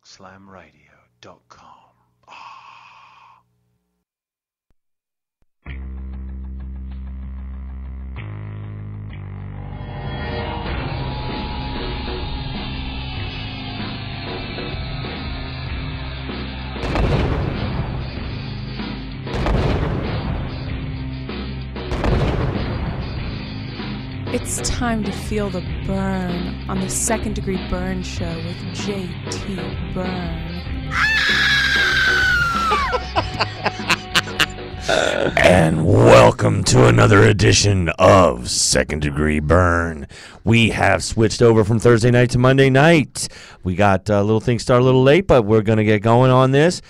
slamradio.com. It's time to feel the burn on the Second Degree Burn Show with JT Burn. And welcome to another edition of Second Degree Burn. We have switched over from Thursday night to Monday night. We got a little thing started a little late, but we're going to get going on this.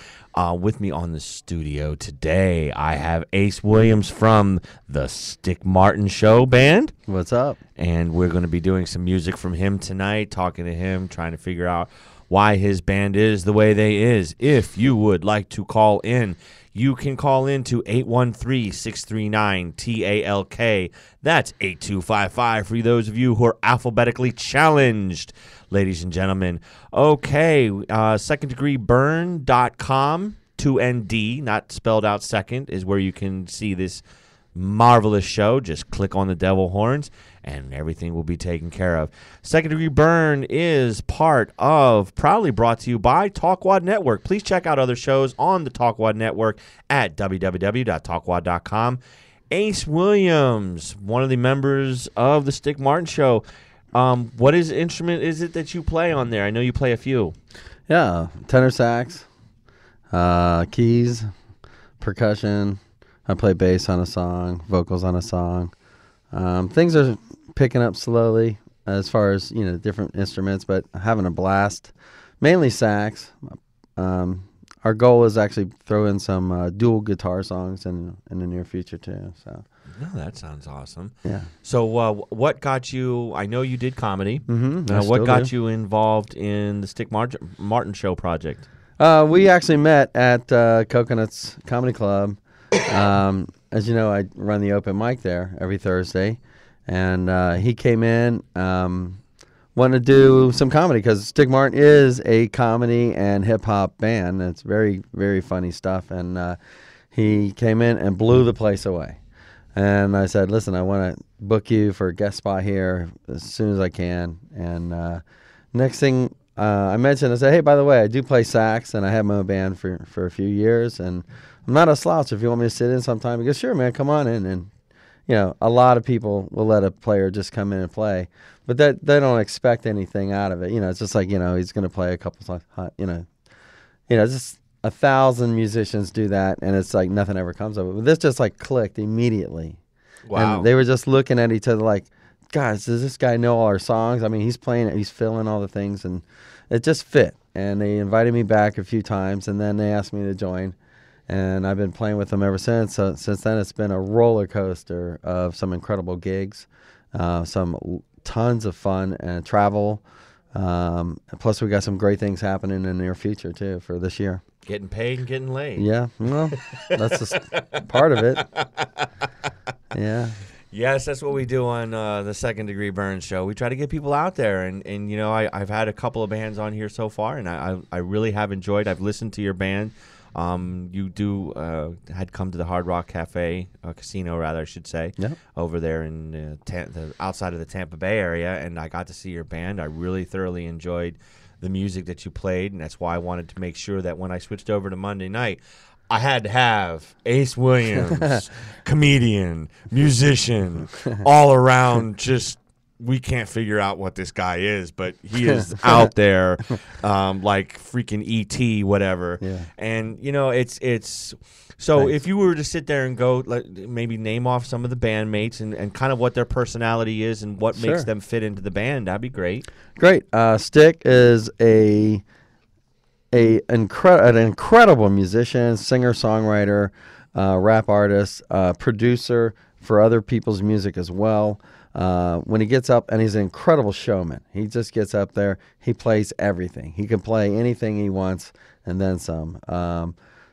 With me on the studio today, I have Ace Williams from the Stick Martin Show band. What's up? And we're going to be doing some music from him tonight, talking to him, trying to figure out why his band is the way they is. If you would like to call in, you can call in to 813-639-TALK. That's 8255 for those of you who are alphabetically challenged, ladies and gentlemen. Okay, seconddegreeburn.com, 2ND, not spelled out second, is where you can see this marvelous show. Just click on the devil horns and everything will be taken care of. Second Degree Burn is proudly brought to you by Talkwad Network. Please check out other shows on the Talkwad Network at www.talkwad.com. Ace Williams, one of the members of the Stick Martin Show. What instrument is it that you play on there? I know you play a few. Yeah, tenor sax, keys, percussion. I play bass on a song, vocals on a song. Things are picking up slowly as far as, different instruments, but having a blast. Mainly sax. Our goal is actually throw in some dual guitar songs in the near future too. So. No, that sounds awesome. Yeah. So what got you, I know you did comedy. Mm-hmm. What got you involved in the Stick Martin Show project? We actually met at Coconuts Comedy Club. As you know, I run the open mic there every Thursday, and he came in, wanted to do some comedy because Stick Martin is a comedy and hip hop band. And it's very, very funny stuff, and he came in and blew the place away. And I said, "Listen, I want to book you for a guest spot here as soon as I can." And next thing I mentioned, I said, "Hey, by the way, I do play sax, and I have my own band for a few years, and I'm not a slouch. If you want me to sit in sometime," he goes, "Sure, man, come on in." And a lot of people will let a player just come in and play, but that they don't expect anything out of it. It's just like he's going to play a couple songs. Just 1,000 musicians do that, and it's like nothing ever comes of it. But this just like clicked immediately. Wow. And they were just looking at each other like, "Guys, does this guy know all our songs? I mean, he's playing it, he's filling all the things," and it just fit. And they invited me back a few times, and then they asked me to join. And I've been playing with them ever since. So since then, it's been a roller coaster of some incredible gigs, tons of fun and travel. Plus, we got some great things happening in the near future, too, for this year. Getting paid and getting laid. Yeah, well, that's just part of it. Yeah. Yes, that's what we do on the Second Degree Burn Show. We try to get people out there, and I've had a couple of bands on here so far, and I really have enjoyed. I've listened to your band. You had come to the Hard Rock Cafe, casino rather, I should say, Yep. over there in the outside of the Tampa Bay area, and I got to see your band. I really thoroughly enjoyed the music that you played, and that's why I wanted to make sure that when I switched over to Monday night, I had to have Ace Williams, comedian, musician, all around just we can't figure out what this guy is, but he is out there like freaking E.T., whatever. Yeah. And, it's so Thanks. if you were to sit there and go, maybe name off some of the bandmates and kind of what their personality is and what makes Sure. them fit into the band, that'd be great. Great. Stick is an incredible musician, singer, songwriter, rap artist, producer for other people's music as well. When he gets up, and he's an incredible showman. He just gets up there. He plays everything. He can play anything he wants and then some.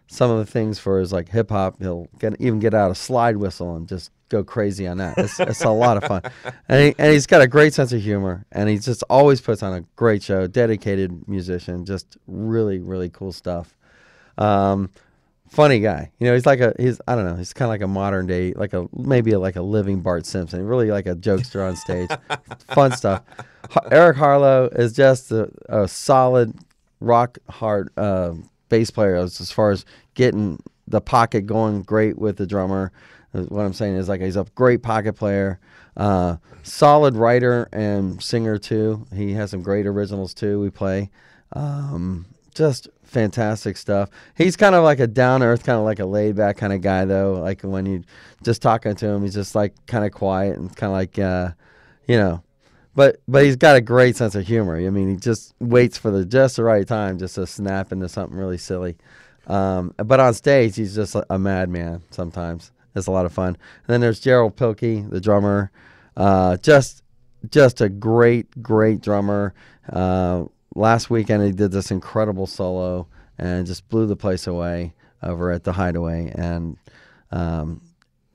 Some of the things for his like hip hop, he'll even get out a slide whistle and just go crazy on that. It's a lot of fun, and he's got a great sense of humor, and he just always puts on a great show. Dedicated musician, just really really cool stuff. Funny guy, he's I don't know, he's kind of like a modern day, maybe like a living Bart Simpson, really like a jokester on stage. Fun stuff. Eric Harlow is just a solid rock hard bass player as far as getting the pocket going great with the drummer. What I'm saying is he's a great pocket player, solid writer and singer too. He has some great originals too. We play, just fantastic stuff. He's kind of like a down earth, kind of like a laid back kind of guy though. Like when you just talking to him, he's just like kind of quiet and kind of like but he's got a great sense of humor. I mean, he just waits for just the right time just to snap into something really silly. But on stage, he's just a madman sometimes. It's a lot of fun. And then there's Gerald Pilkey, the drummer. Just a great drummer. Last weekend, he did this incredible solo and just blew the place away over at the Hideaway. And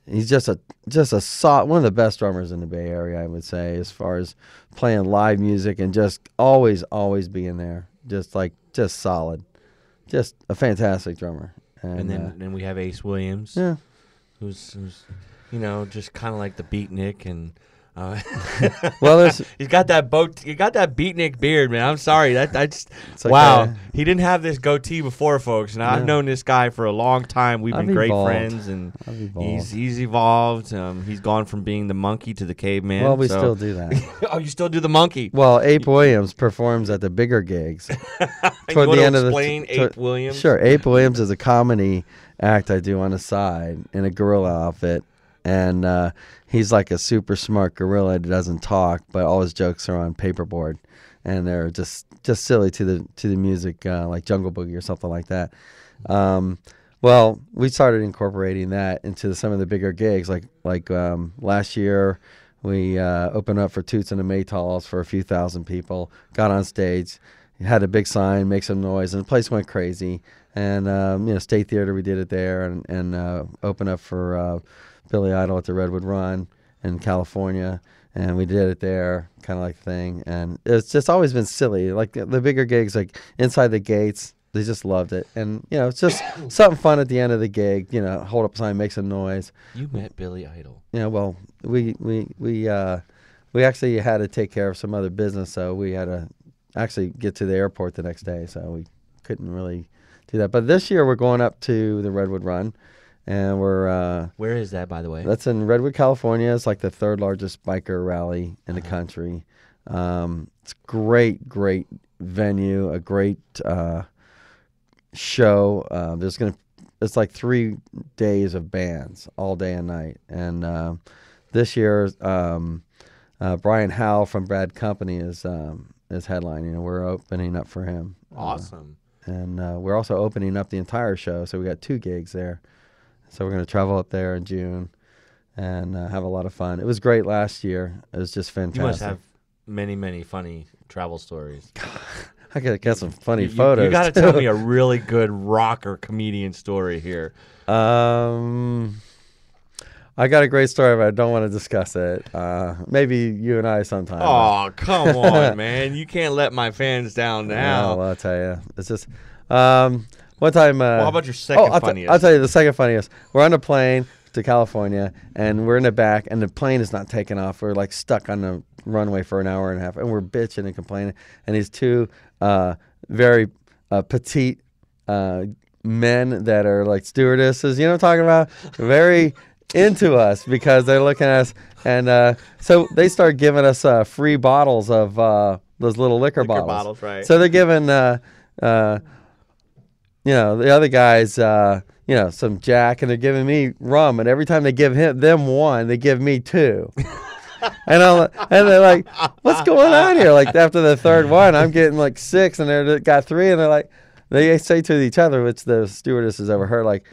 he's just one of the best drummers in the Bay Area, I would say, as far as playing live music and just always being there. Just solid. Just a fantastic drummer. And then we have Ace Williams, yeah, who's just kind of like the beatnik, and well, he's got that beatnik beard, man. I'm sorry, that's wow. He didn't have this goatee before, folks, and I've known this guy for a long time. We've been great friends, and he's evolved. He's gone from being the monkey to the caveman. Well, we still do that. Oh, you still do the monkey? Well, Ape Williams performs at the bigger gigs. Toward the end of Ape Williams? Sure, Ape Williams is a comedy act I do on the side in a gorilla outfit. And he's like a super smart gorilla that doesn't talk, but all his jokes are on paperboard, and they're just silly to the music, like Jungle Boogie or something like that. Well, we started incorporating that into some of the bigger gigs. Like last year, we opened up for Toots and the Maytals for a few thousand people. Got on stage, had a big sign, make some noise, and the place went crazy. And State Theater, we did it there, and opened up for Billy Idol at the Redwood Run in California, and we did it there, kind of like thing. And it's just always been silly. Like the bigger gigs, like Inside the Gates, they just loved it. And it's just something fun at the end of the gig. Hold up a sign, make some noise. You met Billy Idol. Yeah, well, we actually had to take care of some other business, so we had to actually get to the airport the next day, so we couldn't really do that. But this year we're going up to the Redwood Run. And we're where is that, by the way? That's in Redwood, California. It's like the third largest biker rally in the country. It's great venue, a great show. It's like 3 days of bands all day and night. And this year, Brian Howell from Bad Company is headlining. We're opening up for him. Awesome. And we're also opening up the entire show, so we got 2 gigs there. So we're going to travel up there in June and have a lot of fun. It was great last year. It was just fantastic. You must have many funny travel stories. I got some funny photos. You got to tell me a really good rocker comedian story here. I got a great story, but I don't want to discuss it. Maybe you and I sometime. Oh, come on, man. You can't let my fans down now. Well, I'll tell you. It's just... one time... how about your second funniest? I'll tell you the second funniest. We're on a plane to California, and we're in the back, and the plane is not taking off. We're like stuck on the runway for an hour and a half, and we're bitching and complaining. And these 2 very petite men that are like stewardesses, you know what I'm talking about? Very into us because they're looking at us. And so they start giving us free bottles of those little liquor bottles. Right. So they're giving... the other guys, some Jack, and they're giving me rum, and every time they give them 1, they give me 2. and they're like, what's going on here? Like after the third one, I'm getting like 6, and they got 3, and they're like, they say to each other, which the stewardesses ever heard, like,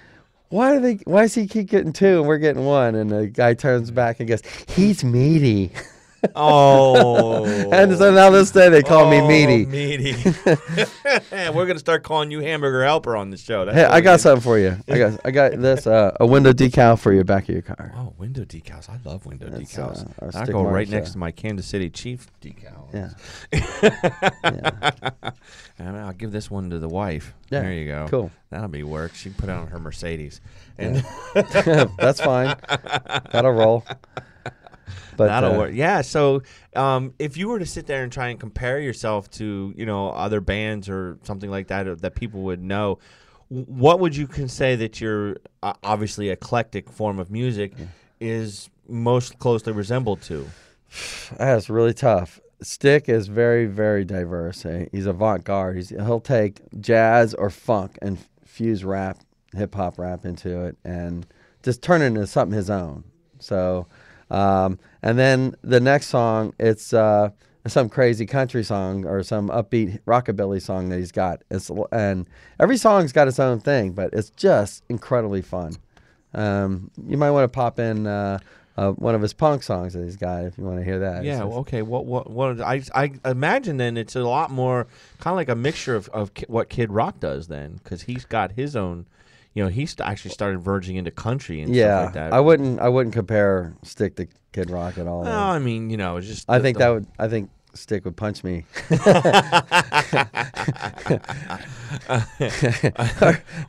why does he keep getting 2 and we're getting 1? And the guy turns back and goes, he's meaty. Oh. And so now this day they call me Meaty. Meaty. We're gonna start calling you Hamburger Helper on the show. That's Hey, what I we got do. something for you. I got this a window decal for your back of your car. Oh, window decals. I love window That's, decals. our I stick go right marks, next to my Kansas City Chief decal. Yeah. And I'll give this one to the wife. Yeah, There you go. cool. That'll be work. She can put it on her Mercedes. And That's fine. That'll roll. But that'll work. Yeah. So, if you were to sit there and try and compare yourself to, other bands or something like that that people would know, what would you can say that your obviously eclectic form of music is most closely resembled to? That's really tough. Stick is very, very diverse. He's avant-garde. He'll take jazz or funk and fuse rap, hip-hop rap into it and just turn it into something his own. So, and then the next song, it's some crazy country song or some upbeat rockabilly song that he's got. And every song's got its own thing, but it's just incredibly fun. You might want to pop in one of his punk songs that he's got if you want to hear that. Yeah. Okay. What? I imagine then it's a lot more kind of like a mixture of what Kid Rock does then, because he's got his own. He's actually started verging into country and stuff like that. I wouldn't compare Stick to Kid Rock at all. No, I mean, it's just. I think Stick would punch me.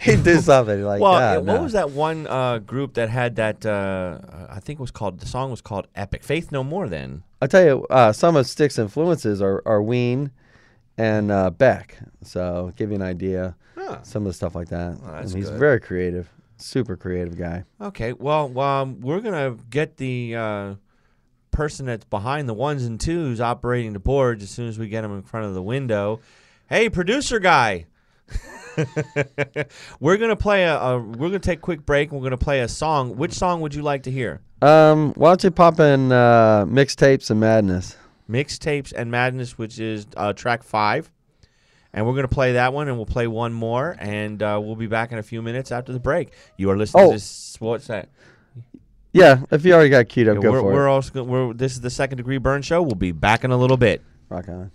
He'd do something like that. What was that one group that had that? I think the song was called Epic. Faith No More. Then I'll tell you, some of Stick's influences are Ween and Beck. So give you an idea. Some of the stuff like that. that's and he's good. very creative, super creative guy. Okay, well, we're gonna get the person that's behind the ones and twos operating the boards as soon as we get him in front of the window. Hey, producer guy. We're gonna play we're gonna take a quick break and we're gonna play a song. Which song would you like to hear? Why don't you pop in Mixtapes and Madness? Mixtapes and Madness, which is track 5. And we're going to play that one, and we'll play one more, and we'll be back in a few minutes after the break. You are listening to this. What's that? Yeah, if you already got queued up, go for it. This is the Second Degree Burn Show. We'll be back in a little bit. Rock on.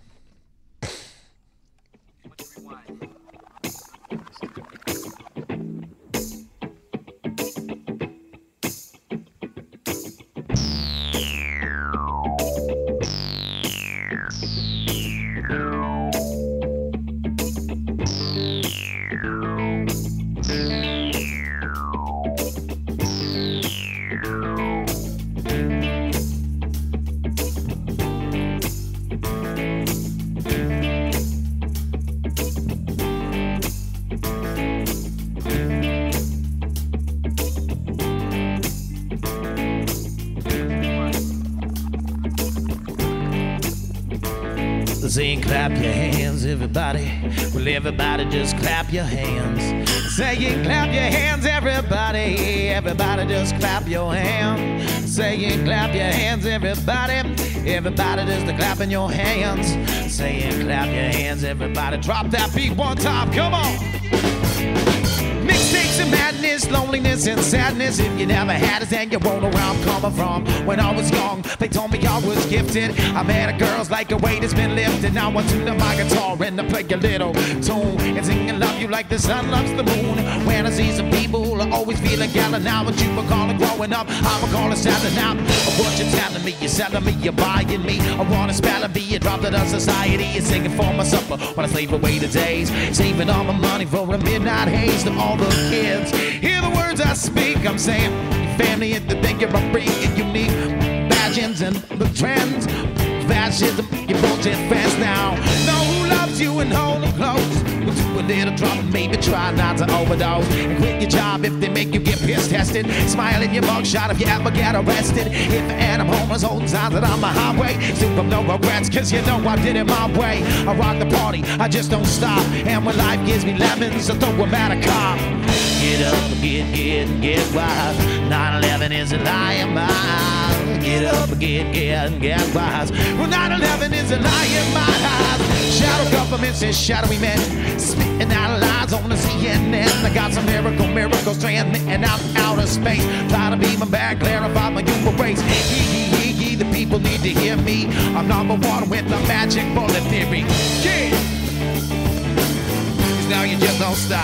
Saying clap your hands, everybody. Well, everybody just clap your hands. Saying clap your hands, everybody. Everybody just clap your hands. Saying clap your hands, everybody. Everybody just clapping your hands. Saying clap your hands, everybody. Drop that beat one time, come on. Mixtapes and madness, loneliness and sadness. If you never had it, then you won't know where I'm coming from. When I was young, they told me I was gifted. I met a girls like a weight has been lifted. Now I tune up my guitar and I play a little tune and sing and love you like the sun loves the moon. When I see some people who are always feeling gallant now, what you were calling growing up, I would call it selling out. What you're telling me, you're selling me, you're buying me. I wanna spell and be a drop to the society. You're singing for my supper when I slave away the days, saving all my money for a midnight haze. To all the kids, hear the words I speak. I'm saying, your family and the thing you're a freak and unique. Fashions and the trends, fascism, your bullshit fans now. Know who loves you and hold them close. We'll do a little drop, maybe try not to overdose. And quit your job if they make you get piss tested. Smile in your mugshot if you ever get arrested. If and I'm homeless, holding signs that I'm a highway. Still from no regrets, cause you know I did it my way. I rock the party, I just don't stop. And when life gives me lemons, I throw them at a cop. Get up, get wild. 9/11 is a lying mind. Get up, get wise. Well, 9/11 is a lying mind. Shadow governments and shadowy men spitting out lies on the CNN. I got some miracles transmitting out outer space. Try to be my bad, clarify my human race. The people people need to hear me. I'm number one with the magic bullet theory. Yeah! 'Cause now you just don't stop.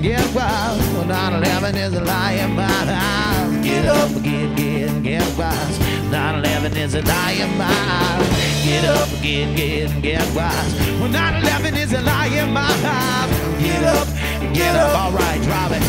Get wild. 9/11 is a lie in my house. Get up, get wise. 9/11 is a lie in my house. Get up, get wise. 9/11 is a lie in my house. Get up, all right, drive it.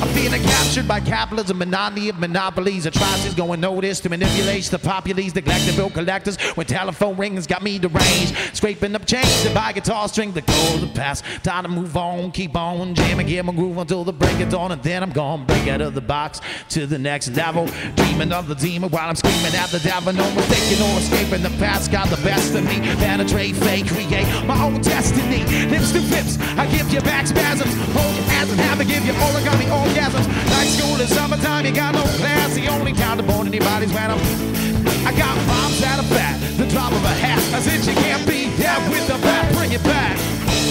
I'm feeling captured by capitalism, monotony of monopolies. Atrocities going noticed to manipulate the populace, neglected bill collectors. When telephone rings got me deranged, scraping up change to buy guitar string that goes the past. Time to move on, keep on jamming, get my groove until the break of dawn, and then I'm gonna break out of the box to the next level. Dreaming of the demon while I'm screaming at the devil. No mistaking or escaping the past. Got the best of me. Penetrate, fake, create my own destiny. Lips to lips, I give you back spasms. Hold your hands and have to give you origami orgasms. Night school is summertime, you got no class. The only time to burn anybody's when I got bombs out of bat, the drop of a hat. I said you can't be there with the bat, bring it back.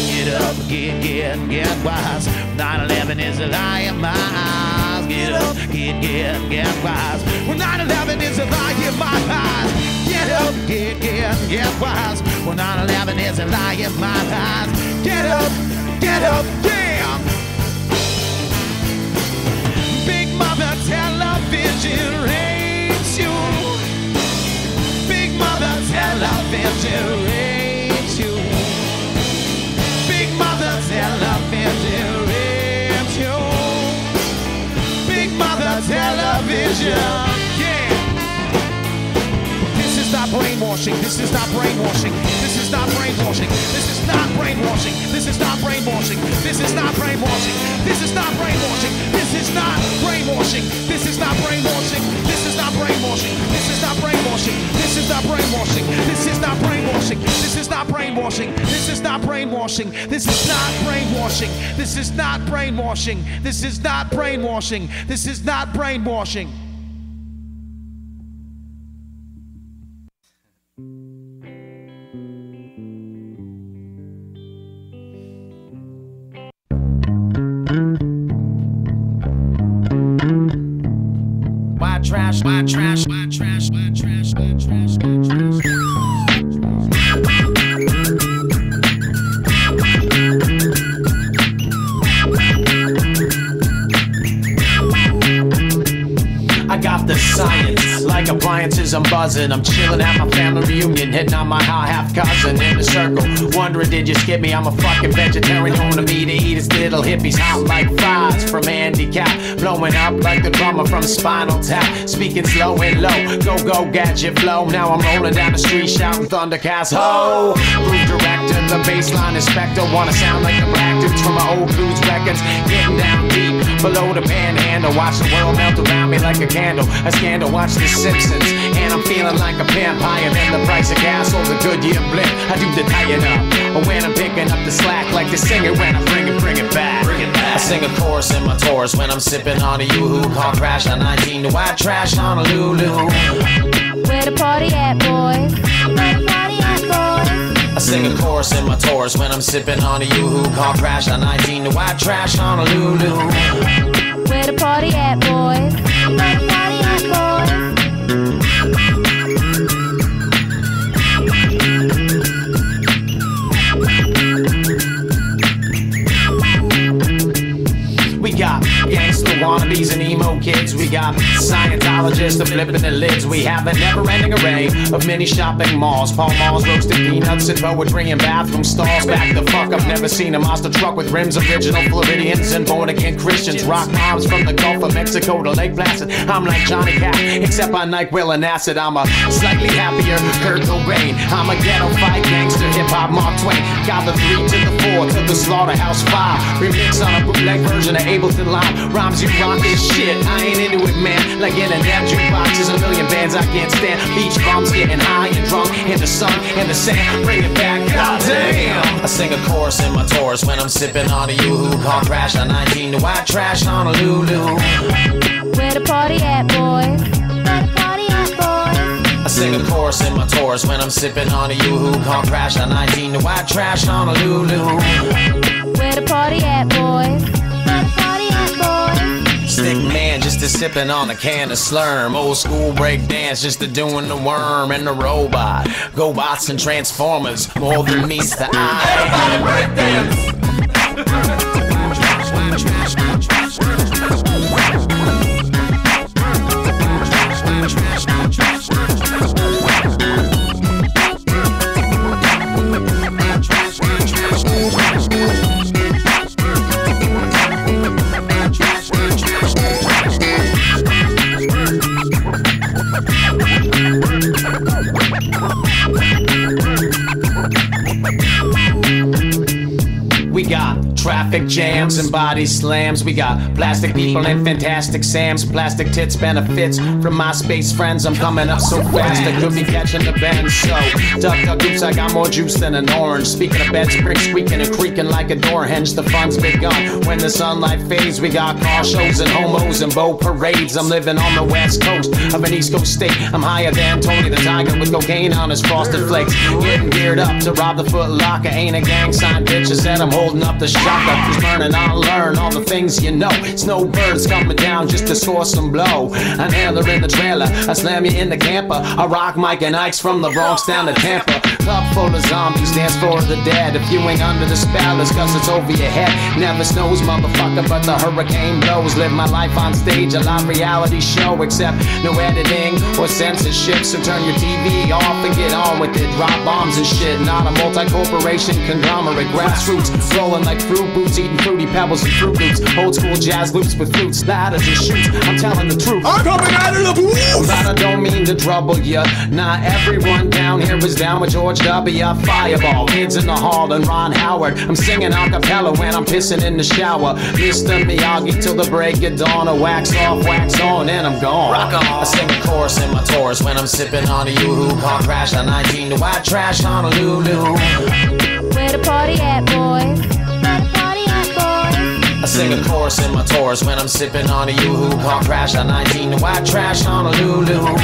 Get up, get wise. 9/11 is a lie in my eyes. Get up, get wise. Well, 9/11 is a lie in my eyes. Get up, get wise. Well, 9/11 is a lie in my eyes. Get up, yeah. Big mother television rates you. Big mother television rates you. Big mother television rates you. Big mother television, yeah. This is not brainwashing. This is not brainwashing. This is not brainwashing. This is not brainwashing. This is not brainwashing. This is not brainwashing. This is not brainwashing. This is not brainwashing. This is not brainwashing. This is not brainwashing. This is not brainwashing. This is not brainwashing. This is not brainwashing. This is not brainwashing. This is not brainwashing. This is not brainwashing. This is not brainwashing. This is not brainwashing. This is not brainwashing. Trash, white trash, white trash, white trash, white trash, white trash. I got the science, like appliances I'm buzzing. I'm chilling at my family reunion, hitting on my high half cousin in the circle. Wondering did you skip me? I'm a fucking vegetarian on the meat to eat. It's little hippies hot like fries from handicap, blowing up like the drummer from Spinal Tap. Speaking slow and low, go gadget flow. Now I'm rolling down the street shouting Thundercats ho. Groove director, the baseline inspector, wanna sound like the black dudes from my old blues records. Getting down deep below the panhandle, watch the world melt around me like a candle. A scandal, watch The Simpsons, and I'm feeling like a pimp, higher than the price of gas or the Goodyear blimp. I do the tying up, or when I'm picking up the slack, like the singer when I bring it back. I sing a chorus in my Taurus when I'm sipping on a Yoo-hoo. Car crash on 19 to white trash on a Lulu. Where the party at, boys? Where the party at, boys? I sing a chorus in my Taurus when I'm sipping on a Yoo-hoo. Car crash on 19 to white trash on a Lulu. Where the party at, boys? Where the party at, boys? We got gangster wannabes and emo kids. We got Scientologists that flipping the lids. We have a never-ending array of mini shopping malls, Pall Malls, roasted peanuts and poetry and bathroom stalls. Back the fuck up, never seen a monster truck with rims. Original Floridians and born-again Christians. Rock moms from the Gulf of Mexico to Lake Placid. I'm like Johnny Cash, except I NyQuil and acid. I'm a slightly happier Kurt Cobain. I'm a ghetto fight gangster, hip-hop Mark Twain. Got the 3 to the 4 to the Slaughterhouse 5. Remix on a bootleg version of Ableton Live. Rhymes you rock this shit, I ain't into it, man. Like internet jukeboxes, a million bands I can't stand. Beach bums getting high and drunk in the sun and the sand. Bring it back, goddamn. I sing a chorus in my Taurus when I'm sipping on a Yoo-hoo. Car crash on 19 to white trash Honolulu. Where the party at, boys? Where the party at, boys? I sing a chorus in my Taurus when I'm sipping on a Yoo-hoo. Car crash on 19 to white trash Honolulu. Where the party at, boys? Where the party at, boys? Stick man just a sipping on a can of Slurm. Old school break dance just a doing the worm and the robot. GoBots and Transformers more than meets the eye. Everybody break dance. We got traffic jams and body slams. We got plastic people and fantastic Sams. Plastic tits benefits from my space friends. I'm coming up so fast I could be catching the bend. So, duck, oops, I got more juice than an orange. Speaking of bed springs squeaking and creaking like a door hinge. The fun's begun when the sunlight fades. We got car shows and homos and boat parades. I'm living on the west coast of an east coast state. I'm higher than Tony the Tiger with cocaine on his frosted flakes. Getting geared up to rob the Foot Locker. Ain't a gang sign, bitch. I said I'm holding up the shocker. Who's learning, I'll learn all the things you know. Snowbirds coming down just to score some blow. An antler in the trailer, I slam you in the camper. I rock Mike and Ike's from the Bronx down to Tampa. Club full of zombies, dance for the dead. If you ain't under the spell, it's cause it's over your head. Never snows, motherfucker, but the hurricane blows. Live my life on stage, a live reality show. Except no editing or censorship. So turn your TV off and get on with it. Drop bombs and shit, not a multi-corporation conglomerate. Grassroots, rolling like fruit boots, eating fruity pebbles and fruit loops. Old school jazz loops with flutes, ladders and shoots. I'm telling the truth. I'm coming out of the booth. But I don't mean to trouble ya. Not everyone down here is down with George W. Fireball, kids in the hall and Ron Howard. I'm singing a cappella when I'm pissing in the shower. Mr. Miyagi till the break of dawn. A wax off, wax on, and I'm gone. Rock on. I sing a chorus in my Taurus when I'm sipping on a Yoo-hoo. Car crash on 19 to white trash Honolulu. Where the party at, boys? Where the party at, boys? I sing a chorus in my Taurus when I'm sipping on a Yoo-hoo. Car crash on 19 to white trash Honolulu.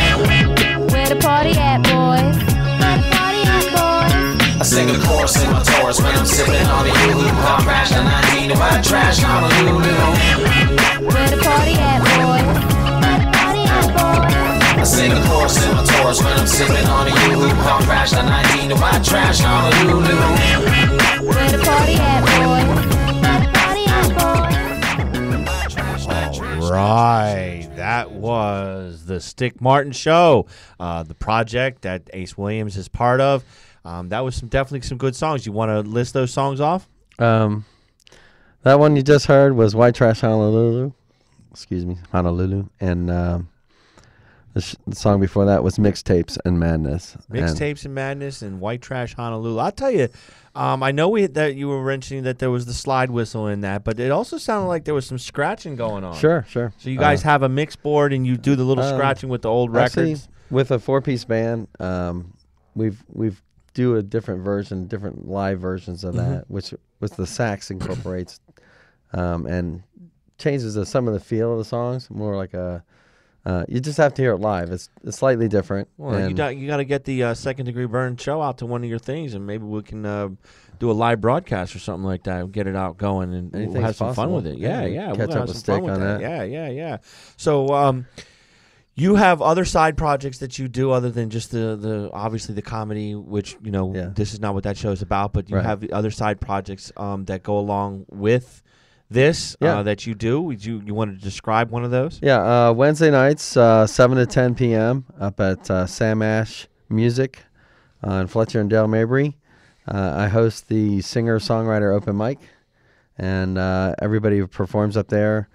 Where the party at, boys? Where the party at, boys? I sing a chorus in my Taurus when I'm sipping on a Yoo-hoo. Car crash on 19 to white trash Honolulu. Where the party at, boys? Where the party at, boys? I sing a chorus in my Taurus when I'm sipping on a Yoo-hoo. Car crash on 19 to white trash Honolulu. Where the party at, boys? Where the party at, boys? Right, that was the Stick Martin Show, the project that Ace Williams is part of. That was definitely some good songs. You want to list those songs off? That one you just heard was White Trash Honolulu. Excuse me, Honolulu. And the song before that was Mixtapes and Madness. Mixtapes and Madness and White Trash Honolulu. I'll tell you, I know that you were mentioning that there was the slide whistle in that, but it also sounded like there was some scratching going on. Sure. So you guys have a mix board and you do the little scratching with the old Actually, records? with a 4-piece band, we've do a different version, different live versions of that, which with the sax incorporates and changes some of the feel of the songs. More like a you just have to hear it live. It's slightly different. Well, you got to get the Second Degree Burn show out to one of your things, and maybe we can do a live broadcast or something like that. Get it out going, and we'll have some fun with it. Yeah. Catch we'll up with Stick on that. Yeah. So you have other side projects that you do other than just the obviously the comedy, which this is not what that show is about, but you have the other side projects that go along with this that you do. Would you want to describe one of those? Yeah, Wednesday nights, 7 to 10 p.m. up at Sam Ash Music in Fletcher and Dale Mabry. I host the singer-songwriter open mic, and everybody who performs up there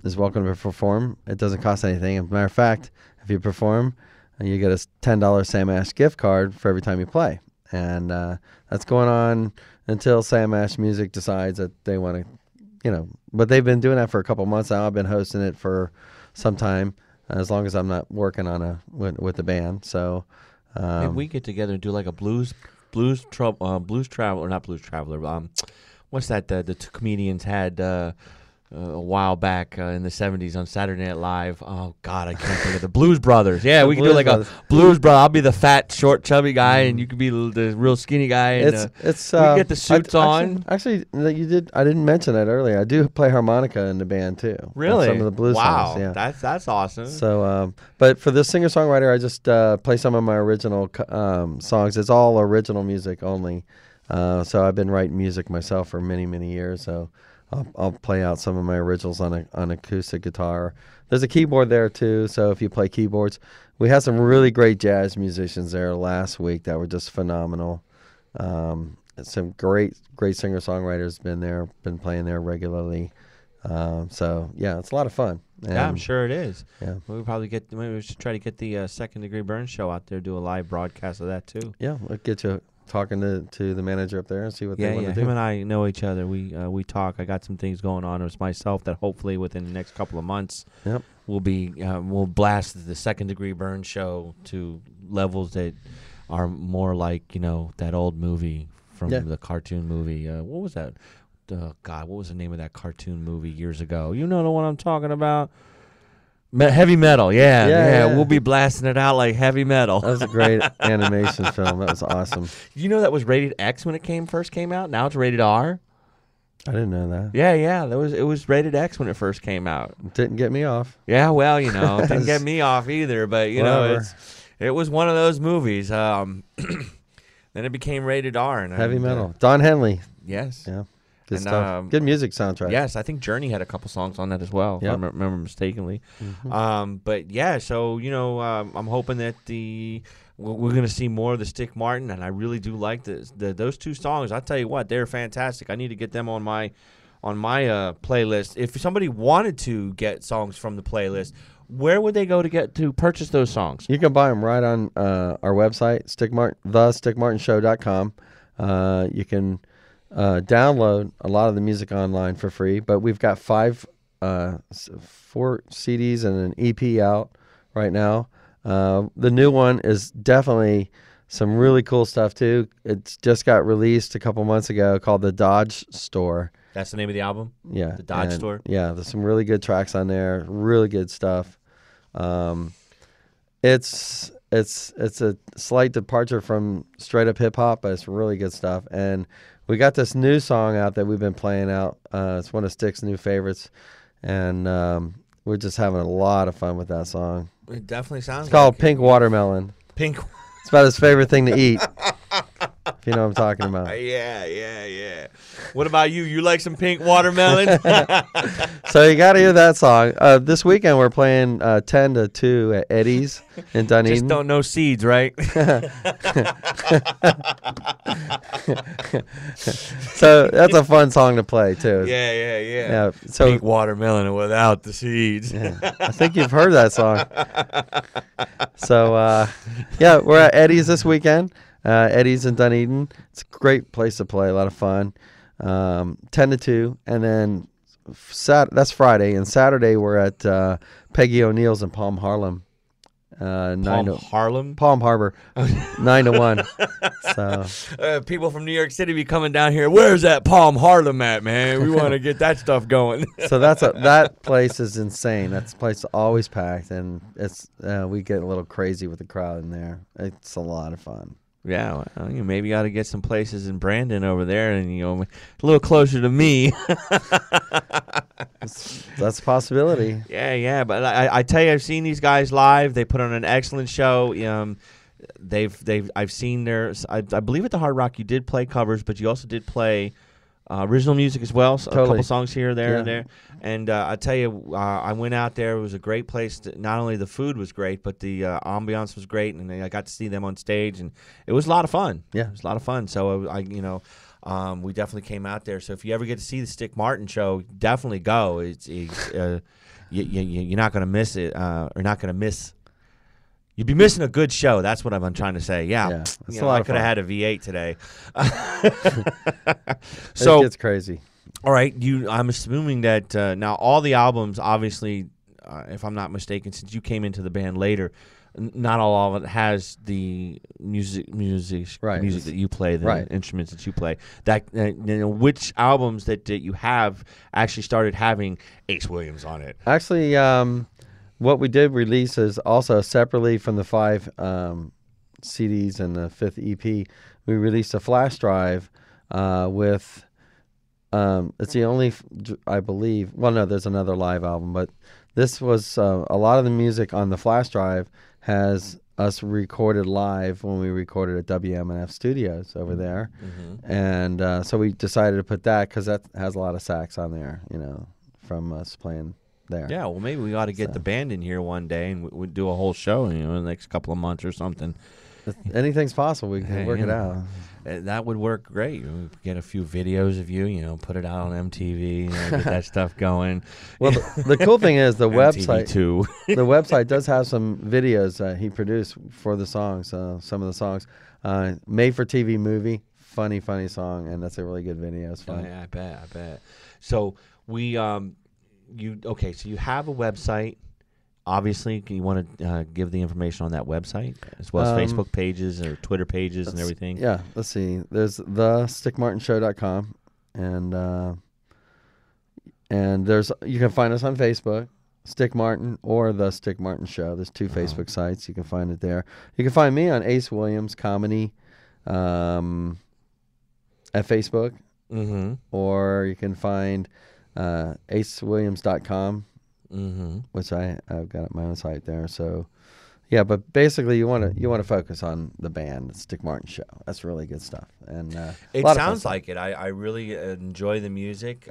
is welcome to perform. It doesn't cost anything. As a matter of fact, if you perform, you get a $10 Sam Ash gift card for every time you play. And that's going on until Sam Ash Music decides that they want to but they've been doing that for a couple months now. I've been hosting it for some time, as long as I'm not working on with the band. So Maybe we get together and do like a blues traveler, not blues traveler. What's that? The two comedians had a while back in the 70s on Saturday Night Live. Oh God, I can't think of the Blues Brothers. Yeah, we can do like a Blues Brother. I'll be the fat, short, chubby guy, and you can be the real skinny guy. And, we can get the suits on. Actually, you did. I didn't mention that earlier. I do play harmonica in the band too. Really? Some of the blues songs. Wow, Yeah. that's awesome. So, but for this singer-songwriter, I just play some of my original songs. It's all original music only. So I've been writing music myself for many, many years. So I'll play out some of my originals on acoustic guitar. There's a keyboard there too. So if you play keyboards, we had some really great jazz musicians there last week that were just phenomenal. Some great singer-songwriters been playing there regularly. So yeah, it's a lot of fun. Yeah, I'm sure it is. Yeah, Maybe we should try to get the Second Degree Burn show out there, do a live broadcast of that too. Yeah, we'll get you talking to the manager up there and see what they want to do. Him and I know each other. We talk. I got some things going on with myself that hopefully within the next couple of months, we'll blast the Second Degree Burn show to levels that are more like that old movie from the cartoon movie. What was that? God, what was the name of that cartoon movie years ago? You know the one I'm talking about? Heavy Metal, yeah. We'll be blasting it out like Heavy Metal. That was a great animation film. That was awesome. You know that was rated X when it first came out? Now it's rated R? I didn't know that. Yeah. It was rated X when it first came out. Didn't get me off. Yeah, well, it didn't get me off either, but it was one of those movies. Then it became rated R. Heavy Metal. Don Henley. Yes. Yeah. Good stuff. Good music soundtrack. Yes, I think Journey had a couple songs on that as well, if I remember mistakenly. Mm-hmm. But yeah, so I'm hoping that we're going to see more of the Stick Martin, and I really do like those two songs. I tell you what, they're fantastic. I need to get them on my playlist. If somebody wanted to get songs from the playlist, where would they go to purchase those songs? You can buy them right on our website, thestickmartinshow.com. You can download a lot of the music online for free, but we've got 4 CDs and an EP out right now. The new one is definitely some really cool stuff too. It's just got released a couple months ago, called The Dodge Store. That's the name of the album? Yeah. The Dodge Store? Yeah, there's some really good tracks on there, really good stuff. It's a slight departure from straight up hip hop, but it's really good stuff. And we got this new song out that we've been playing out. It's one of Stick's new favorites, and we're just having a lot of fun with that song. It definitely sounds. It's called Pink Watermelon. Pink. It's about his favorite thing to eat. If you know what I'm talking about. Yeah. What about you? You like some pink watermelon? So you got to hear that song. This weekend we're playing 10 to 2 at Eddie's in Dunedin. Just don't know seeds, right? So that's a fun song to play too. Yeah. So pink watermelon without the seeds. Yeah, I think you've heard that song. So we're at Eddie's this weekend. Eddie's in Dunedin. It's a great place to play, a lot of fun. 10 to 2, and then that's Friday, and Saturday we're at Peggy O'Neill's in Palm Harbor. Palm Harbor, 9 to 1. So people from New York City be coming down here. Where's that Palm Harlem at, man? We want to get that stuff going. So that place is insane. That place is always packed, and it's we get a little crazy with the crowd in there. It's a lot of fun. Yeah, well, you maybe ought to get some places in Brandon over there, and a little closer to me. That's a possibility. Yeah. But I tell you, I've seen these guys live. They put on an excellent show. I've seen I believe at the Hard Rock you did play covers, but you also did play original music as well. So totally. A couple songs here, there, and there. And I tell you, I went out there. It was a great place. Not only the food was great, but the ambiance was great, and I got to see them on stage, and it was a lot of fun. Yeah, it was a lot of fun. So we definitely came out there. So if you ever get to see the Stick Martin show, definitely go. You're not going to miss it, or not going to miss. You'd be missing a good show. That's what I'm trying to say. Yeah. It's a lot I of could have fun. had a V8 today. So it's crazy. All right, I'm assuming that now all the albums, obviously, if I'm not mistaken, since you came into the band later, not all of it has the music Right. that you play, the Right. instruments that you play. That which albums that you have actually started having Ace Williams on it? Actually, what we did release is also separately from the 5 CDs and the 5th EP. We released a flash drive with. It's the only, I believe. Well, no, there's another live album, but this was a lot of the music on the flash drive has us recorded live when we recorded at WMNF Studios over there, and so we decided to put that because that has a lot of sax on there, from us playing there. Yeah, well, maybe we ought to get the band in here one day and we'll do a whole show, in the next couple of months or something. Anything's possible. We can work it out. That would work great. We get a few videos of you, put it out on MTV, get that stuff going. Well, the cool thing is the website. too. The website does have some videos that he produced for the songs. Some of the songs, made for TV movie, funny song, and that's a really good video. It's fun. Yeah, I bet. So we, so you have a website. Obviously, you want to give the information on that website as well as Facebook pages or Twitter pages and everything. Yeah, let's see. There's thestickmartinshow.com, and there's you can find us on Facebook, Stick Martin or The Stick Martin Show. There's 2 Facebook sites. You can find it there. You can find me on Ace Williams Comedy at Facebook, or you can find acewilliams.com. Which I've got my own site there. So, yeah, but basically you want to focus on the band, the Stick Martin Show. That's really good stuff. And it sounds like it. I really enjoy the music.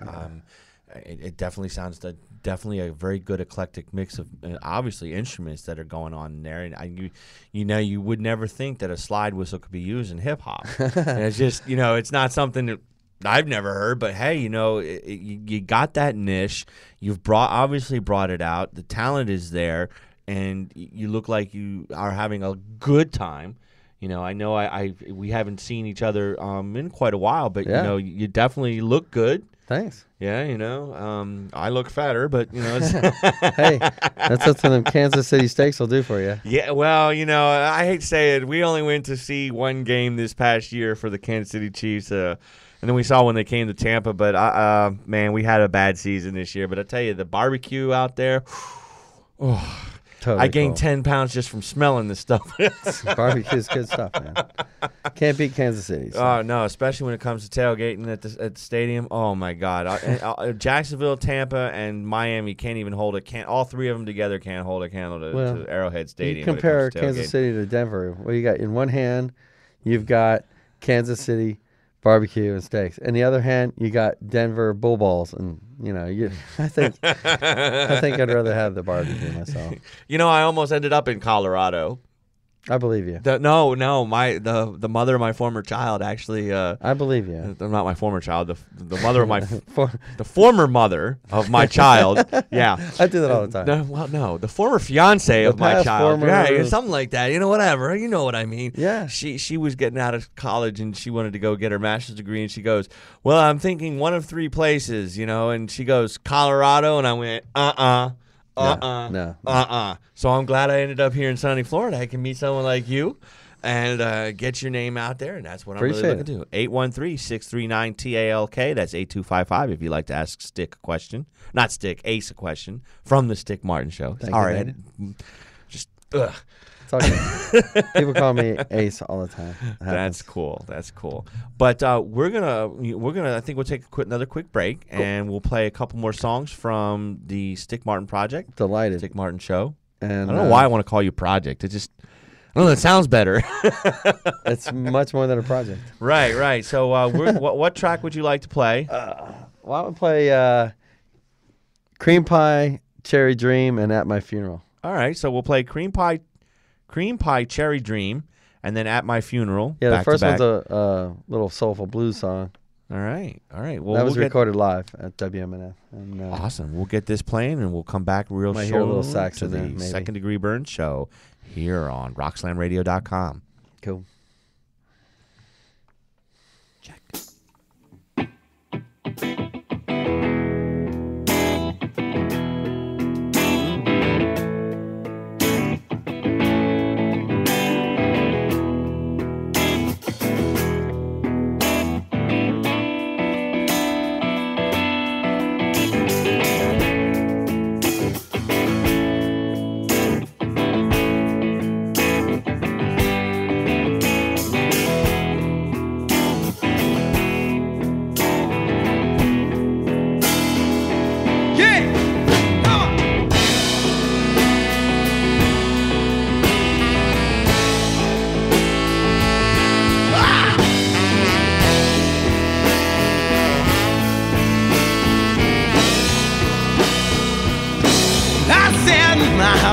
It definitely sounds definitely a very good eclectic mix of obviously instruments that are going on in there. And you would never think that a slide whistle could be used in hip hop. And it's just it's not something that I've never heard, but hey, you got that niche. You've obviously brought it out. The talent is there, and you look like you are having a good time. I know we haven't seen each other in quite a while, but you definitely look good. Thanks. Yeah, I look fatter, but it's hey, that's what them Kansas City steaks will do for you. Yeah, well, I hate to say it, we only went to see one game this past year for the Kansas City Chiefs. And then we saw when they came to Tampa, but man, we had a bad season this year. But I tell you, the barbecue out there, I gained 10 pounds just from smelling this stuff. Barbecue's good stuff, man. Can't beat Kansas City. So. Oh no, especially when it comes to tailgating at the stadium. Oh my God, Jacksonville, Tampa, and Miami can't even hold it. All 3 of them together can't hold a candle to Arrowhead Stadium. You compare Kansas City to Denver. What you got in one hand? You've got Kansas City barbecue and steaks. In the other hand, you got Denver bull balls, and I think I'd rather have the barbecue myself. I almost ended up in Colorado. I believe you. The mother of my former child actually. I believe you. Not my former child. The mother of my the former mother of my child. Yeah, I do that all the time. No, the former fiance of my child. Yeah, something like that. Whatever. You know what I mean. Yeah. She was getting out of college and she wanted to go get her master's degree, and she goes, "Well, I'm thinking one of 3 places, and she goes Colorado, and I went, No. So I'm glad I ended up here in sunny Florida. I can meet someone like you and get your name out there, and that's what I'm really looking to do. 813-639-TALK. That's 8255 if you'd like to ask Stick a question. Not Stick, Ace a question from the Stick Martin Show. Thank all you, right. Just, ugh. It's okay. People call me Ace all the time. That's cool. But we're gonna. I think we'll take another quick break, and we'll play a couple more songs from the Stick Martin Project. Delighted. Stick Martin Show. And I don't know why I want to call you Project. It just, I don't know. It sounds better. It's much more than a project. Right. So, what track would you like to play? Well, I would play Cream Pie, Cherry Dream, and At My Funeral. All right. So we'll play Cream Pie, Cherry Dream, and then At My Funeral. Yeah, the first one's a little soulful blues song. All right. Well, that was recorded live at WMNF. And, awesome. We'll get this playing, and we'll come back real might soon hear a little sax to in there, the maybe. Second Degree Burn Show here on RockSlamRadio.com. Cool. Check.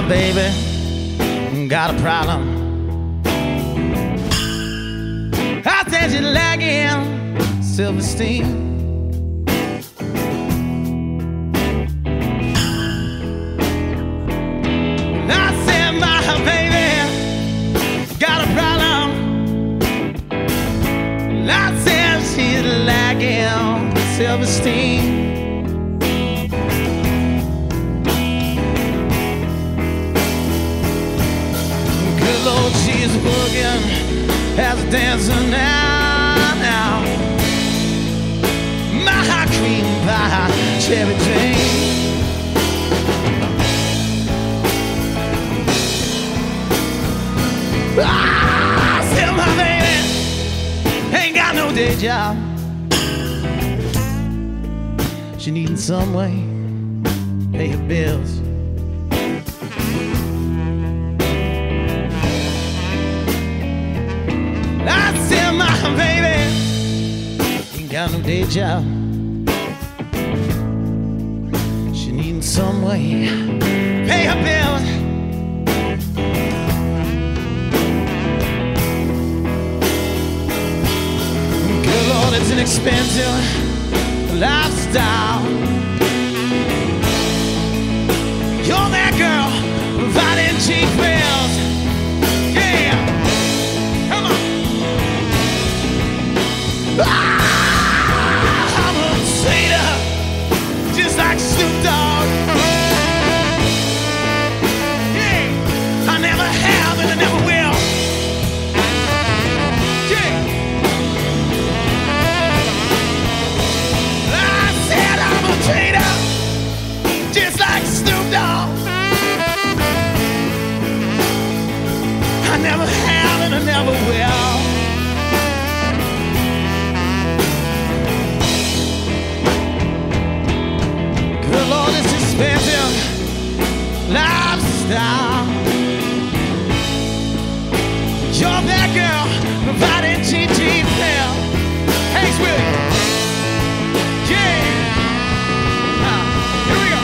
my baby got a problem. I said she's lacking self-esteem. I said my baby got a problem. I said she's lacking self-esteem. Good Lord, she's working as a dancer now. My cream pie, cherry dream. Ah, still my baby ain't got no day job. She needing some way pay her bills. I said my baby ain't got no day job. She needing some way pay her bills. Good Lord, it's an expensive lifestyle. You're that girl providing cheap bills. Yeah, come on. I'm a sailor, just like Snoop Dogg. Yeah, I never have and I never will. Yeah, I said I'm a trader, just like Snoop Dogg. I never have and I never will. Good Lord, it's expensive lifestyle. You're that girl providing cheap pill. Hey, Willie. Yeah. Here we go.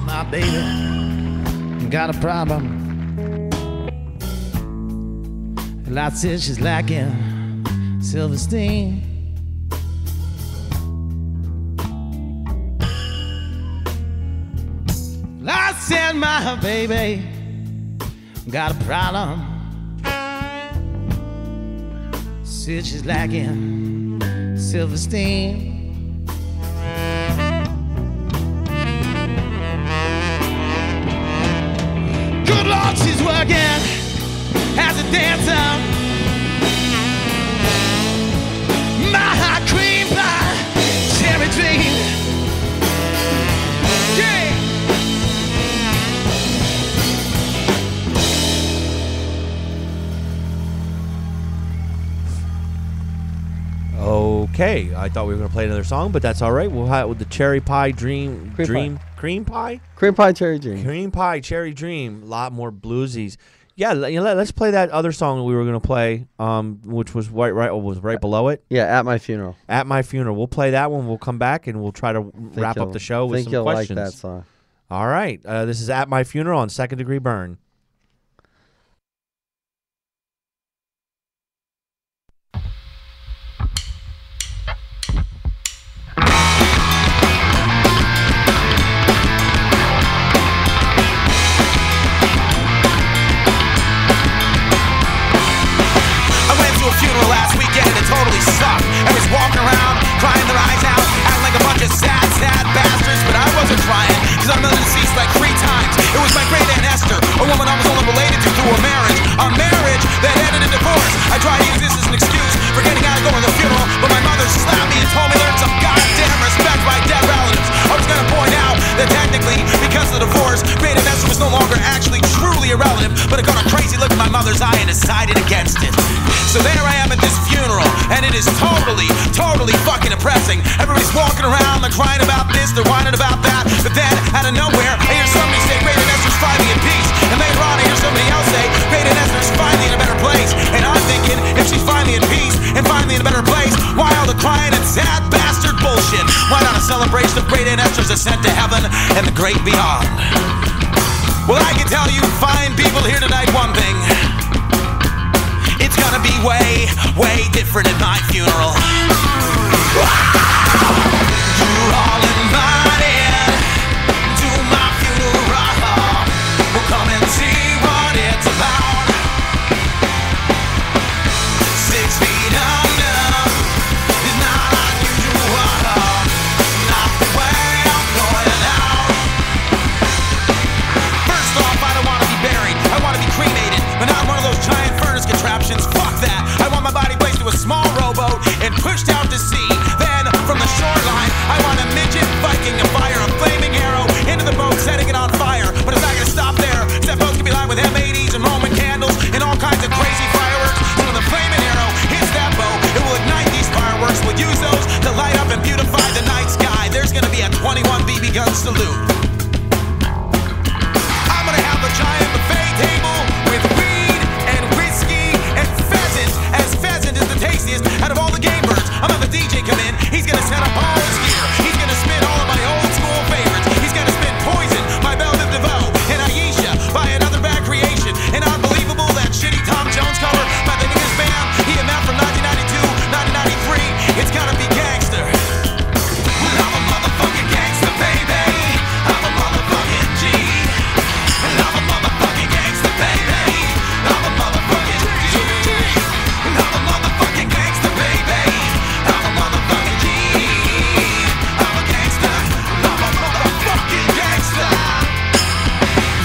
My baby got a problem. Like I said, she's lacking self-esteem. I said my baby got a problem. Said she's lacking self-esteem. Good Lord, she's working as a dancer. My cream pie, cherry dream. Yeah. Okay, I thought we were going to play another song, but that's all right. We'll have with the Cherry Pie Dream. Cream Pie? Cream Pie Cherry Dream. Cream Pie Cherry Dream. A lot more bluesies. Yeah, let's play that other song we were going to play, which was right below it. Yeah, At My Funeral. At My Funeral. We'll play that one. We'll come back and we'll try to wrap up the show with some questions. Like that song. All right. This is At My Funeral on Second Degree Burn. Funeral last weekend and it totally sucked. Everyone's walking around, crying their eyes out, acting like a bunch of sad bastards. But I wasn't crying, cause I'm deceased like 3 times. It was my great Aunt Esther, a woman I was only related to through a marriage that ended in divorce. I tried to use this as an excuse for getting out of going to the funeral, but my mother slapped me and told me to learn some goddamn respect for my dead relatives. I was gonna point out that technically, because of the divorce, great Aunt Esther was no longer actually truly a relative, but it got a crazy look in my mother's eye and decided against it. So there I am at this funeral, and it is totally fucking depressing. Everybody's walking around, they're crying about this, they're whining about that, but then, out of nowhere, I hear somebody say, great Aunt Esther's finally in peace, and later on I hear somebody else say, great Aunt Esther's finally in a better place, and I'm thinking, if she's finally in peace, and finally in a better place, why all the crying and sad bastard bullshit? Why not a celebration of great Aunt Esther's ascent to heaven and the great beyond? Well, I can tell you fine people here tonight one thing. It's gonna be way different at my funeral. You're all invited to my funeral. We'll come and see what it's about. 6 feet under is not unusual. Not the way I'm going out. First off, I don't want to be buried. I want to be cremated, but not one of those giant furnace contraptions. Fuck that. I want my body placed to a small rowboat and pushed out to sea. Then, from the shoreline, I want a midget Viking to fire a flaming arrow into the boat, setting it on fire. But it's not gonna stop there. That boat's gonna be lined with M80s and Roman candles and all kinds of crazy fireworks. So when the flaming arrow hits that boat, it will ignite these fireworks. We'll use those to light up and beautify the night sky. There's gonna be a 21 BB gun salute. I'm gonna have a giant buffet table with weed and whiskey and pheasant, as pheasant is the tastiest out of all the game birds. I'm gonna have a DJ come in, he's gonna set up all his gear. He's gonna spin all of my old school favorites. He's gonna spin Poison by Velvet DeVoe and Aisha by Another Bad Creation. And unbelievable, that shitty Tom Jones cover by the biggest band EMF from 1992, 1993. It's gonna be gangster. I'm a motherfucking gangster, baby. I'm a motherfucking G. I'm a motherfucking gangster, baby. I'm a motherfucking G. I'm a motherfucking gangster, baby. I'm a motherfucking G. I'm a gangster. I'm a motherfucking gangster.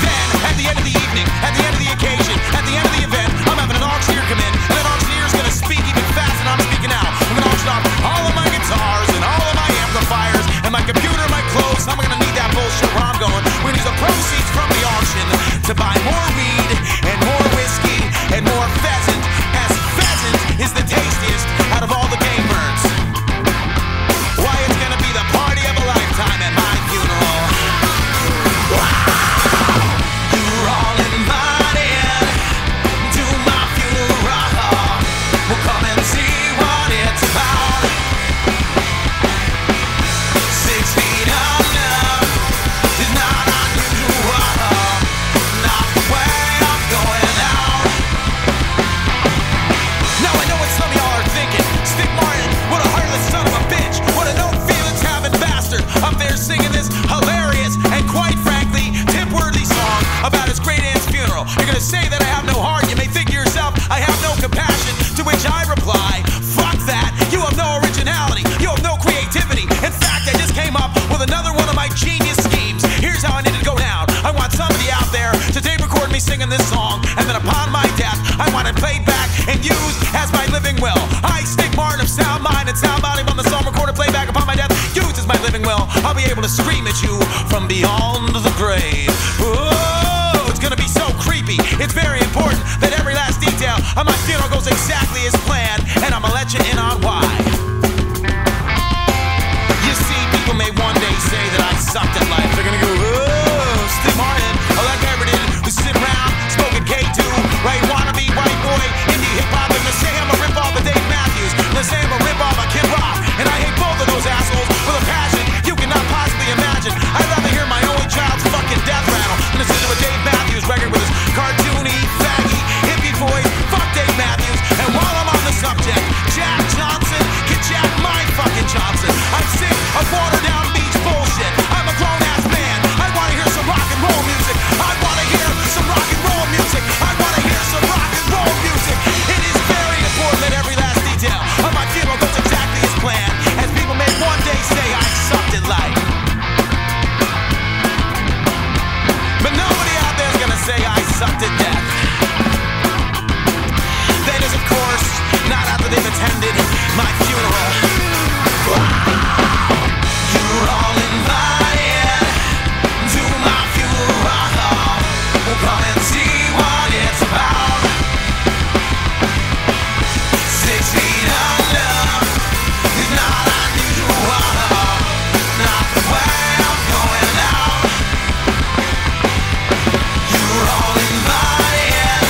Then, at the end of the evening, at the end of the occasion, at the end of the event, I'm having an auctioneer come in, and that auctioneer's gonna speak even faster than I'm speaking now. I'm gonna auction off all of my guitars and all of my amplifiers and my computer and my clothes. I'm gonna need that bullshit where I'm going. We're gonna use the proceeds from the auction to buy more weed and more whiskey and more pheasant, as pheasant is the tastiest out of all the game birds. Why, it's gonna be the party of a lifetime at my funeral. You're all invited to my funeral. We'll come and see what it's about. 6 feet under is not unusual. Not the way I'm going out. Now I know what some of y'all are thinking. Stick Martin, what a heartless son of a bitch. What a no feelings having bastard. Up there singing this hilarious and quite frankly tip-worthy song about his great aunt's funeral. You're gonna say that I have no heart. You may think to yourself, I have no compassion. To which I reply, fuck that. You have no originality. You have no creativity. In fact, I just came up with another one of my genius schemes. Here's how I need it to go down. I want somebody out there to tape record me singing this song, and then upon my death, I want it played back and used as my living will. I, Stick Martin of Sound Mind and Sound Body, on the song recorded playback upon my death, used as my living will. I'll be able to scream at you from beyond the grave. Oh, it's gonna be so creepy. It's very important that every last detail of my funeral goes exactly as planned, and I'm gonna let you in on why. People may one day say that I sucked at life. They're gonna go, oh, Steve Martin, I like Everton, who sit around, smoking K2, right wannabe white boy, indie hip hop, and they say I'm a rip off of Dave Matthews, and they say I'm a rip off of Kid Rock, and I hate both of those assholes with a passion you cannot possibly imagine. I'd rather hear my only child's fucking death rattle than listen to a Dave Matthews record with his cartoony, faggy, hippie voice. Fuck Dave Matthews. And while I'm on the subject, Jack Johnson can jack my fucking Johnson. I'm sick of watered down beach bullshit. I'm a grown ass man. I wanna hear some rock and roll music. I wanna hear some rock and roll music. I wanna hear some rock and roll music. It is very important that every last detail of my funeral goes exactly as planned, as people may one day say I sucked at life. But nobody out there's gonna say I sucked at death. That is, of course, not after they've attended my funeral. You're all invited to my funeral. Come and see what it's about. 6 feet under is not unusual. Not the way I'm going out. You're all invited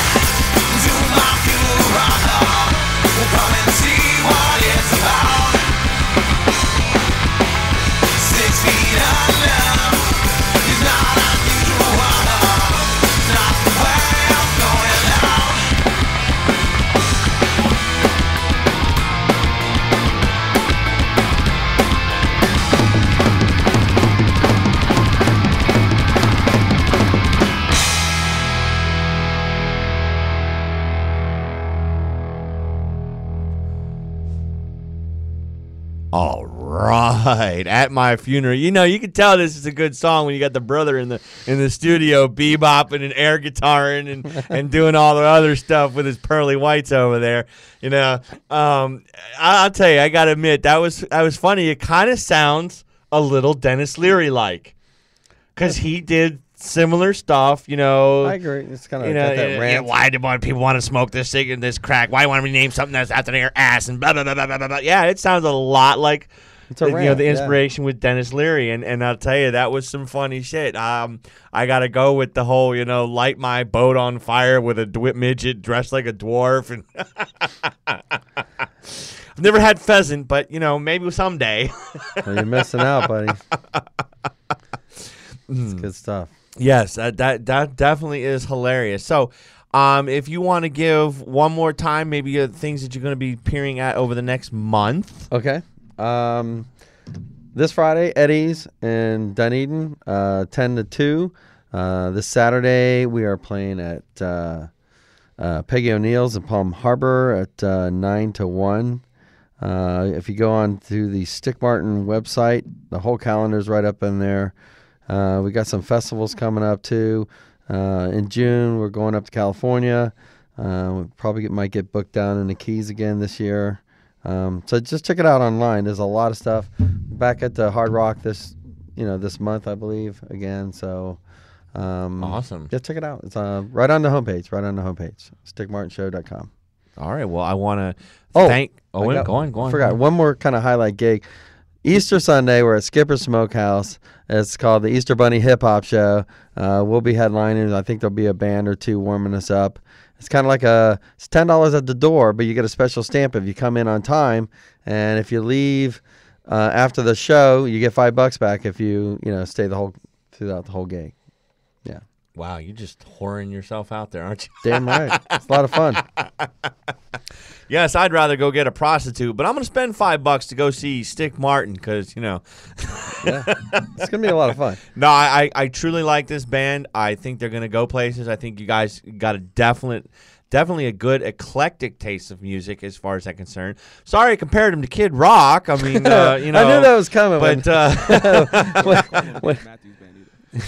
to my funeral. Come and see what it's about. 6 feet under is not unusual. Not the way I'm going out. All right, at my funeral. You know, you can tell this is a good song when you got the brother in the studio bebopping and air guitaring and doing all the other stuff with his pearly whites over there. You know, I'll tell you, I gotta admit that was funny. It kind of sounds a little Dennis Leary like, because he did similar stuff. You know, I agree. It's kind of you got know, that rant. why do people want to smoke this cig and this crack? Why want to rename something that's after their ass and blah, blah, blah, blah, blah, blah. Yeah, it sounds a lot like It's a you know, rant, the yeah. inspiration with Dennis Leary. And I'll tell you, that was some funny shit. I got to go with the whole, you know, light my boat on fire with a midget dressed like a dwarf. And I've never had pheasant, but, you know, maybe someday. Well, you're missing out, buddy. It's good stuff. Yes, that definitely is hilarious. So, if you want to give one more time, maybe things that you're going to be peering at over the next month. Okay. This Friday, Eddie's in Dunedin, 10 to 2. This Saturday, we are playing at Peggy O'Neill's in Palm Harbor at 9 to 1. If you go on to the Stick Martin website, the whole calendar is right up in there. We got some festivals coming up too. In June, we're going up to California. We probably might get booked down in the Keys again this year. So just check it out online. There's a lot of stuff. Back at the Hard Rock this month, I believe, again. So Awesome. Just check it out. It's right on the homepage. stickmartinshow.com. All right. Well, I want to Oh, thank. Oh, I go on. forgot one more kind of highlight gig. Easter Sunday, we're at Skipper Smokehouse. It's called the Easter Bunny Hip Hop Show. We'll be headlining. I think there'll be a band or two warming us up. It's kind of like it's $10 at the door, but you get a special stamp if you come in on time. And if you leave after the show, you get $5 back if you stay throughout the whole gig. Yeah. Wow, you're just whoring yourself out there, aren't you? Damn right. It's a lot of fun. Yes, I'd rather go get a prostitute, but I'm going to spend $5 to go see Stick Martin because, Yeah. It's going to be a lot of fun. No, I truly like this band. I think they're going to go places. I think you guys got a definitely a good eclectic taste of music as far as I'm concerned. Sorry I compared him to Kid Rock. I mean, I knew that was coming. But when-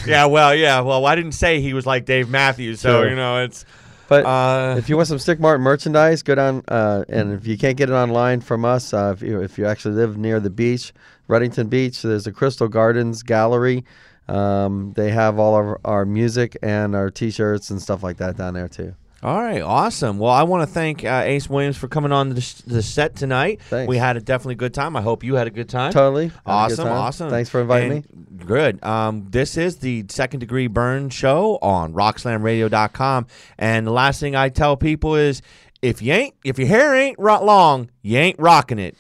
yeah, well, I didn't say he was like Dave Matthews, so Sure. it's. But if you want some Stick Martin merchandise, go down. And if you can't get it online from us, if you actually live near the beach, Reddington Beach, there's a Crystal Gardens Gallery. They have all of our music and our T-shirts and stuff like that down there too. All right, awesome. Well, I want to thank Ace Williams for coming on the set tonight. Thanks. We had a definitely good time. I hope you had a good time. Totally. Had a good Awesome, time. awesome. Thanks for inviting me. Good. This is the Second Degree Burn Show on RockSlamRadio.com. And the last thing I tell people is, if your hair ain't long, you ain't rocking it.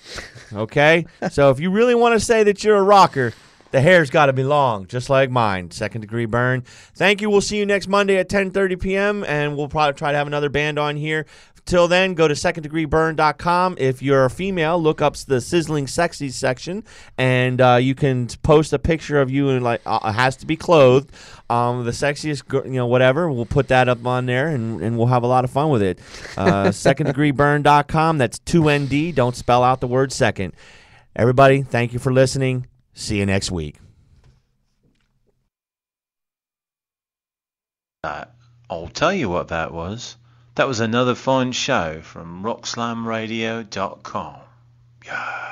Okay? So if you really want to say that you're a rocker, the hair's got to be long, just like mine. Second Degree Burn. Thank you. We'll see you next Monday at 10:30 p.m., and we'll probably try to have another band on here. Till then, go to seconddegreeburn.com. If you're a female, look up the Sizzling Sexy section, and you can post a picture of you, and has to be clothed. The sexiest, whatever. We'll put that up on there, and we'll have a lot of fun with it. Seconddegreeburn.com. That's 2ND. Don't spell out the word second. Everybody, thank you for listening. See you next week. I'll tell you what that was. That was another fine show from RockSlamRadio.com. Yeah.